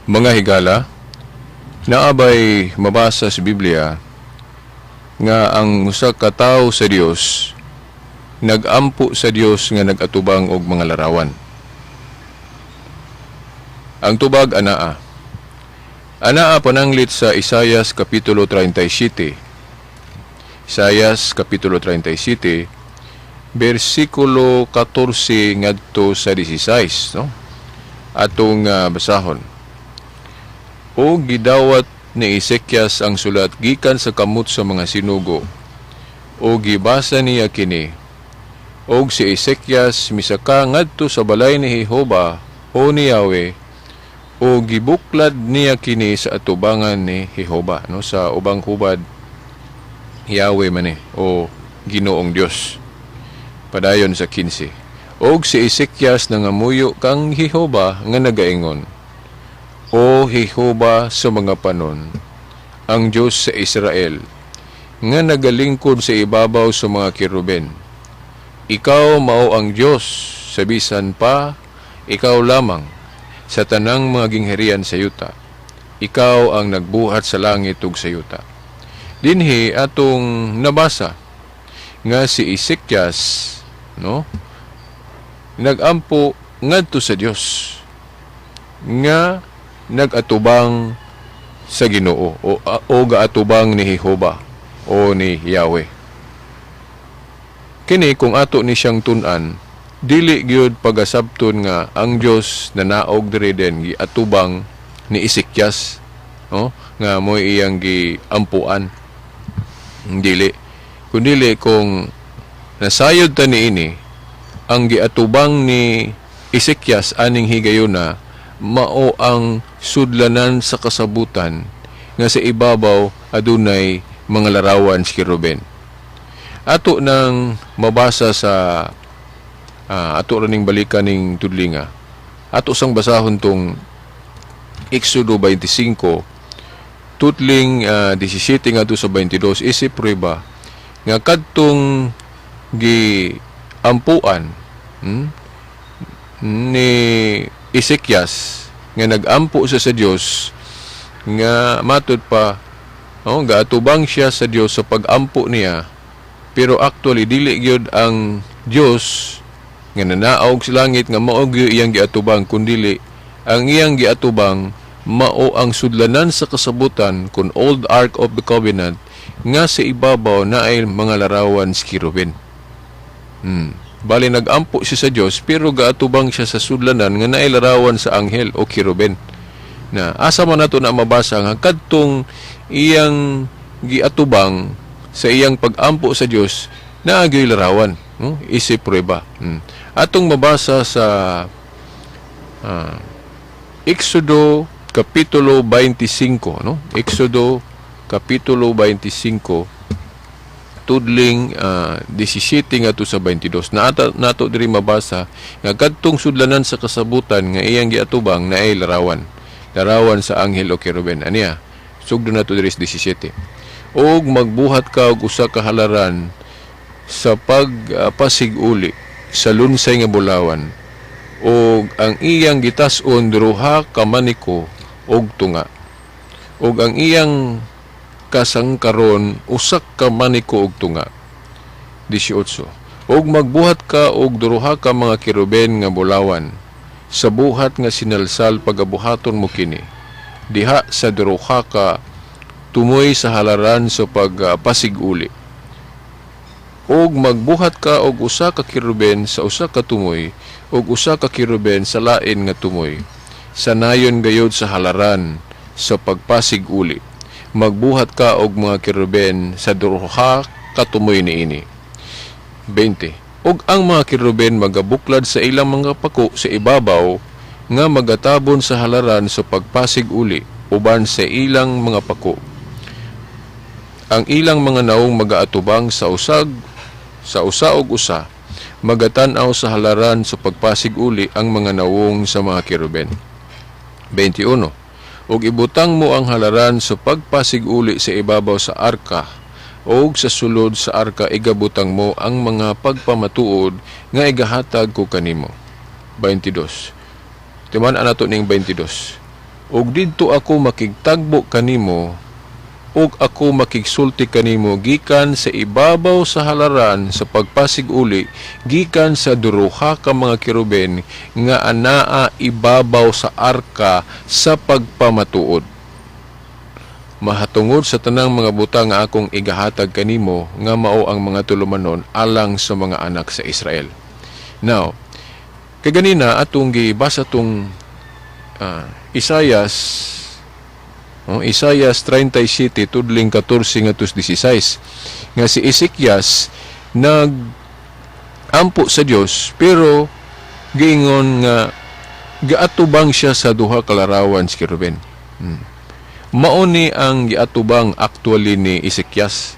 Mga higala, naabay mabasa sa Biblia nga ang usa ka tawo sa Dios nagampo sa Dios nga nagatubang og mga larawan. Ang tubag anaa pananglit sa Isaias kapitulo 37. Isaias kapitulo 37 bersikulo 14 ngadto sa 16, no? Atong basahon. O gidawat ni Ezekias ang sulat gikan sa kamot sa mga sinugo. O gibasa niya kini. Og si Ezekias misaka ngadto sa balay ni Jehova o ni Yahweh. O gibuklad niya kini sa atubangan ni Jehova, no, sa ubang hubad Yahweh man o Ginoong Dios. Padayon sa 15. Og si Ezekias nangamuyo kang Jehova nga nagaingon, O Jehova sa mga panon, ang Diyos sa Israel, nga nagalingkod sa ibabaw sa mga kiruben. Ikaw mao ang Diyos, sa bisan pa, ikaw lamang, sa tanang mga gingharian sa yuta. Ikaw ang nagbuhat sa langit ug sa yuta. Dinhi atong nabasa nga si Ezekias, no, nagampo ngadto sa Dios nga nagatubang sa Ginoo o gaatubang ni Jehova o ni Yahweh. Kini kung ato ni siyang tun-an, dili gyud pagasabton nga ang Dios na naog diri den giatubang ni Ezekias, no, nga moy iyang giampuan. Dili kundi kung nasayod ta niini ang giatubang ni Ezekias aning higayuna mao ang sudlanan sa kasabutan nga sa ibabaw adunay mga larawan si Ruben. Ato nang mabasa sa ato raning balikan ning tudlinga. Ato sang basahon tong Exodo 25 tutling 17 ngadto sa 22 isip prueba nga kadtong giampuan ni Ezekias nga nagampo sa Dios nga matud pa gaatubang siya sa Dios sa pagampo niya, pero actually dili gyud ang Dios nga nanaog sa langit nga mao gyud iyang giatubang, kundi ang iyang giatubang mao ang sudlanan sa kasabutan kun old Ark of the Covenant nga sa ibabaw naay mga larawan sa kirubin. Bali nagampo siya sa Dios pero gaatubang siya sa sudlanan nga naay larawan sa anghel o kirubin. Na asa man nato na mabasa nga kadtong iyang giatubang sa iyang pagampo sa Dios naagay larawan, no? Isip prueba. Atong mabasa sa Exodo kapitulo 25, no? Exodo kapitulo 25 tudling 17 ngadto sa 22. Nato diri mabasa nga kadtong sudlanan sa kasabutan nga iyang giatubang naay larawan sa anghel o keruben. Aniya sugdo nato diri sa 17. Og magbuhat ka og usa ka halaran sa pagpasiguli sa lunsay nga bulawan, og ang iyang gitas-on duha ka maniko og tunga, og ang iyang kasangkaron usak ka maniko og tunga. 18. Og magbuhat ka og duha ka mga kiruben nga bulawan sa buhat nga sinalsal pagabuhaton mo kini diha sa duha ka tumoy sa halaran sa pagpasiguli. Og magbuhat ka og usa ka kiruben sa usa ka tumoy og usa ka kiruben sa lain nga tumoy sa nayon gayod sa halaran sa pagpasiguli. Magbuhat ka og mga kiruben sa duha ka tumoy niini. 20. Og ang mga kiruben magabuklad sa ilang mga pako sa ibabaw nga magatabon sa halaran sa pagpasiguli uban sa ilang mga pako. Ang ilang mga naong magaatubang sa usa og usa magatan-aw sa halaran sa pagpasiguli ang mga nawong sa mga kiruben. 21. Og ibutang mo ang halaran sa pagpasiguli sa ibabaw sa arka, og sa sulod sa arka igabutang mo ang mga pagpamatuod nga igahatag ko kanimo. 22. Timan nato ning 22. ug didto ako makigtagbo kanimo ug ako makigsulti kanimo gikan sa ibabaw sa halaran sa pagpasig uli gikan sa duruha ka mga kiruben nga anaa ibabaw sa arka sa pagpamatuod. Mahatungod sa tanang mga buta nga akong igahatag kanimo nga mao ang mga tulumanon alang sa mga anak sa Israel. Now, kaganina atong gibasa tong Isaias 37 tudling 14 ngadto 16 nga si Ezekias nag-ampo sa Dios pero giingon nga giatubang siya sa duha ka larawan sa keruben. Mao ni ang giatubang actually ni Ezekias,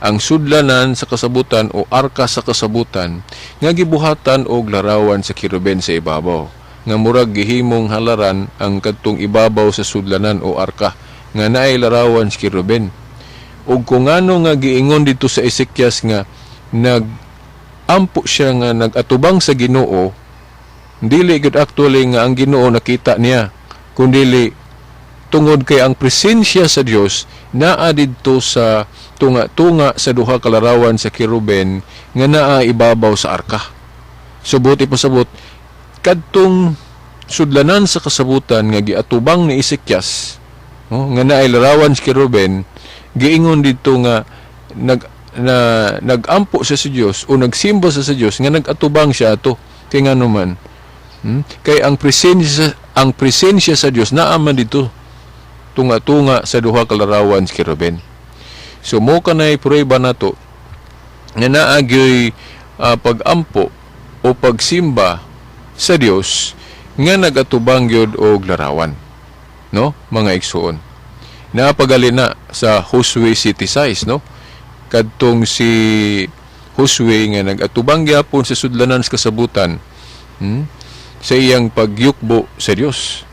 ang sudlanan sa kasabutan o arka sa kasabutan nga gibuhatan og larawan sa keruben sa ibabaw nga murag gihimong halaran ang kadtong ibabaw sa sudlanan o arka nga naay larawan sa keruben. Ug kung ano nga giingon dito sa Ezekias nga nag-ampo siya nga nag-atubang sa Ginoo, dili gid actually nga ang Ginoo nakita niya, kundi tungod kay ang presensya sa Dios naa didto sa tunga-tunga sa duha ka larawan sa keruben nga naa ibabaw sa arka. Subuti pasabot kadtong sudlanan sa kasabutan nga giatubang ni Ezekias, nga naay larawan sa keruben, giingon dito nga nag-ampo siya sa Dios o nagsimba sa Dios nga nag-atubang siya ato. Kay ngano man, kay ang presensya sa Dios naa man dito tunga-tunga sa duha ka larawan sa keruben. So mo kanay prueba nato nga naa gyoy pag-ampo o pagsimba sa Dios nga nagatubang gyud og larawan, no mga igsoon. Napagali na sa Josue city size, no, kadtong si Josue nga nagatubang gyapon sa sudlanan sa kasabutan sa iyang pagyukbo sa Dios.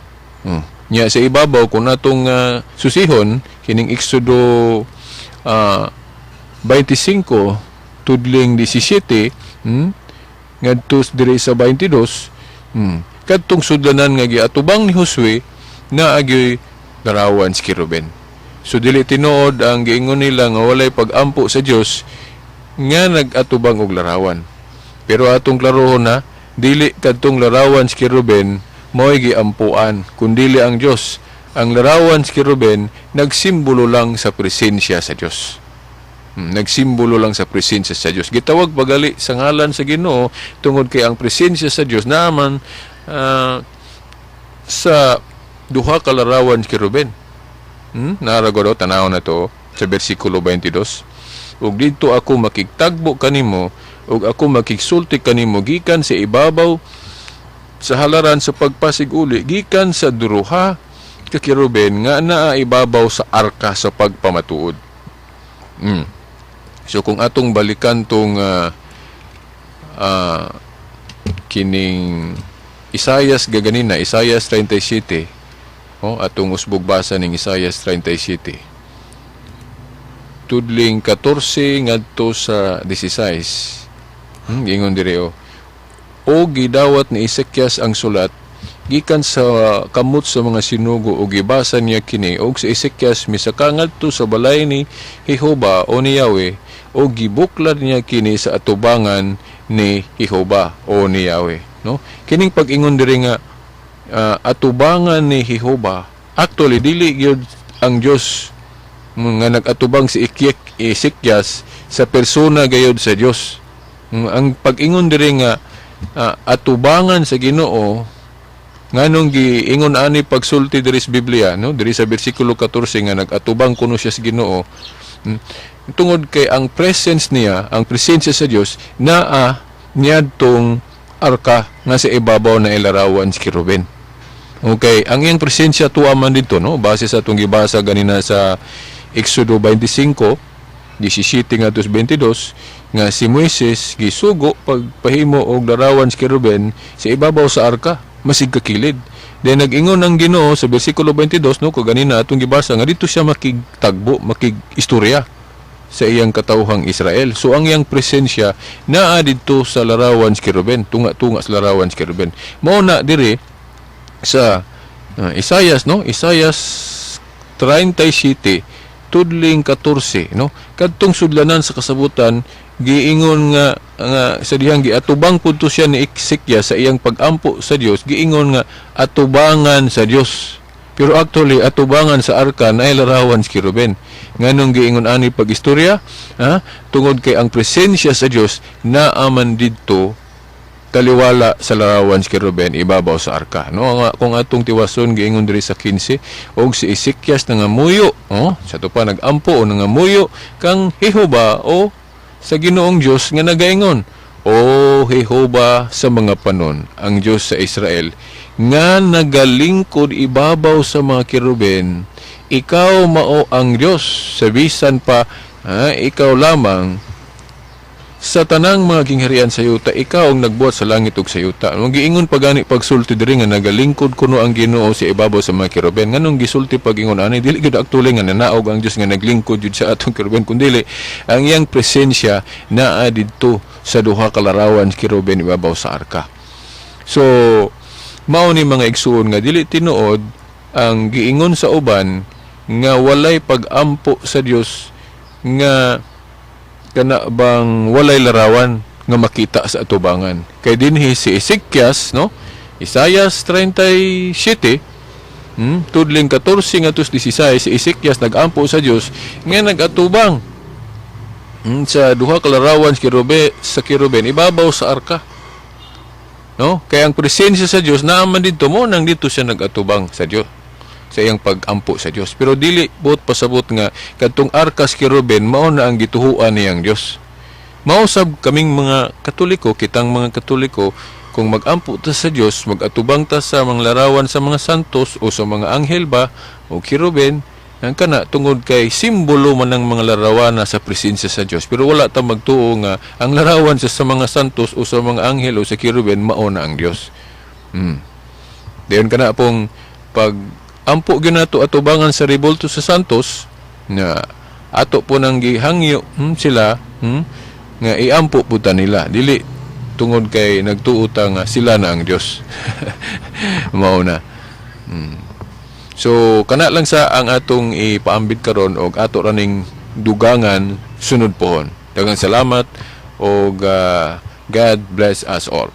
Nya sa ibabaw kung natong susihon kining Exodo 25 tudling 17 ngadto diri sa 22 kadtong sudlanan nga giatubang ni Josue na agyoy larawan sa keruben. So dili tinuod ang giingon nila nga walay pag-ampo sa Dios nga nag-atubang og larawan. Pero atong klarohon na dili kadtong larawan sa keruben mao'y giampuan kundili ang Dios. Ang larawan sa keruben nagsimbolo lang sa presensya sa Dios. Nagsimbolo lang sa presensya sa Dios. Gitawag pagali sa ngalan sa Ginoo tungod kay ang presensya sa Dios naman sa duha ka larawan sa keruben. Narago daw tanaw na to sa bersikulo 22. Ug didto ako makigtagbo kanimo ug ako makigsulti kanimo gikan sa ibabaw sa halaran sa pagpasig uli gikan sa duruha ka keruben nga naa ibabaw sa arka sa pagpamatuod. So kung atong balikan tong kining Isaias gaganina, Isaias 37, atong usbog basa ning Isaias 37 tudling 14 ngadto sa 16. Ingon diri o gidawat ni Ezekias ang sulat gikan sa kamot sa mga sinugo o gibasa niya kini og sa Ezekias misaka ngadto sa balay ni Jehova o ni Yahweh o gibuklad niya kini sa atubangan ni Jehova o ni Yahweh, no? Kining pag-ingon diri nga atubangan ni Jehova, actually dili gyud ang Dios nga nag-atubang si Ezekias sa persona gayud sa Dios. Ang pag-ingon diri nga atubangan sa Ginoo nganong giingon ani pagsulti diri sa Biblia, no, diri sa bersikulo 14 nga nag-atubang kuno siya sa Ginoo tungod kay ang presence niya, ang presensya sa Dios naa niadtong arka nga sa ibabaw na ilarawan sa keruben. Okay, ang iyang presensya tuwa man dito, no, base sa atong gibasa ganina sa Exodo 25 17 ngadto 22 nga si Moises gisugo pagpahimo og larawan sa keruben sa ibabaw sa arka masig kakilid. Then nag-ingon ang Ginoo sa bersikulo 22, no, kaganina atong gibasa nga dito siya makigtagbo, makig-istorya sa iyang katawhang Israel. So ang iyang presensya naa didto sa larawan sa keruben, tunga-tunga sa larawan sa keruben. Mao na diri sa Isayas, no? Isayas 37 tudling 14, no? Kadtong sudlanan sa kasabutan giingon nga sa dihang giatubang pud to siya ni Ezekiel sa iyang pagampo sa Dios, giingon nga atubangan sa Dios. Pero actually atubangan sa arka na larawan si Ruben. Nganong giingon ani pag istorya, tungod kay ang presensya sa Dios naaman didto kaliwala sa larawan si Ruben ibabaw sa arka, no? Kung atong tiwason giingon diri sa 15 og si Ezekiel nangamuyo, sa to pa nagampo o nangamuyo kang Jehova o sa Ginoong Dios nga nagaingon, o Jehova sa mga panon, ang Dios sa Israel nga nagalingkod ibabaw sa mga keruben, ikaw mao ang Dios sa bisan pa ikaw lamang sa tanang mga gingharian sa yuta, ikaw ang nagbuhat sa langit ug sa yuta. Ang giingon pagani pagsulti diri nga nagalingkod kuno ang Ginoo sa ibabaw sa mga keruben. Nganong gisulti pagingon ani dili gid actually nga nanaog ang Dios nga naglingkod jud sa atong keruben, kundi ang iyang presensya naa didto sa duha ka larawan sa keruben ibabaw sa arka. So mao ni mga igsuon nga dili tinuod ang giingon sa uban nga walay pag-ampo sa Dios nga kana bang walay larawan nga makita sa atubangan. Kay dinhi si Ezekiel, no? Isayas 37 tudling 14 ngadto 16 si Ezekiel nagampo sa Dios nga nagatubang sa duha ka larawan sa keruben ibabaw sa arka. No? Kaya ang presensya sa Dios naaman didto mo nang dito siya nagatubang sa Dios sa iyang pag-ampo sa Dios. Pero dili buot pasabot nga kadtong arkas keruben mao na ang gituhuan niyang Dios. Mausab kaming mga Katoliko, kitang mga Katoliko, kung mag-ampo ta sa Dios, mag-atubang ta sa mga larawan sa mga santos o sa mga anghel ba o keruben, ang kana tungod kay simbolo man ng mga larawan sa presensya sa Dios. Pero wala ta magtuo nga ang larawan sa mga santos o sa mga anghel o sa keruben mao na ang Dios. Dayon kana pong pag ampo ginato atubangan sa rebulto sa santos na ato po nang gihangyo sila nga iampo puta nila dili tungod kay nagtuo nga sila na ang Dios. Mao na. So kana lang sa ang atong ipaambit karon og ato raning dugangan sunod pohon. Daghang salamat og God bless us all.